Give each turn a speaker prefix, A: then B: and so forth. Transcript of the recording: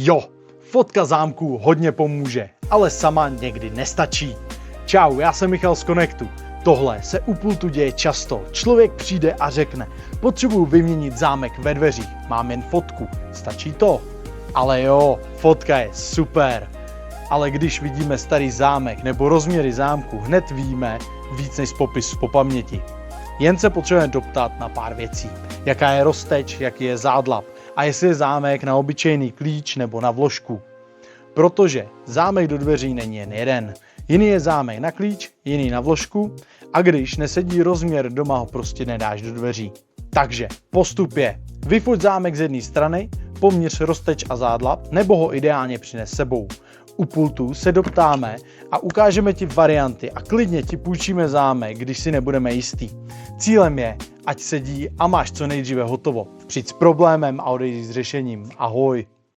A: Jo, fotka zámků hodně pomůže, ale sama někdy nestačí. Čau, já jsem Michal z Connectu. Tohle se u pultu děje často. Člověk přijde a řekne, potřebuju vyměnit zámek ve dveřích, mám jen fotku, stačí to? Ale jo, fotka je super. Ale když vidíme starý zámek nebo rozměry zámku, hned víme víc než z popisu po paměti. Jen se potřebujeme doptat na pár věcí. Jaká je rozteč, jaký je zádlap a jestli je zámek na obyčejný klíč nebo na vložku. Protože zámek do dveří není jen jeden. Jiný je zámek na klíč, jiný na vložku a když nesedí rozměr, doma ho prostě nedáš do dveří. Takže postup je: vyfoť zámek z jedné strany, poměř rozteč a zádlap, nebo ho ideálně přines sebou. U pultu se doptáme a ukážeme ti varianty a klidně ti půjčíme zámek, když si nebudeme jistý. Cílem je, ať sedí a máš co nejdříve hotovo. Přijď s problémem a odejdi s řešením. Ahoj!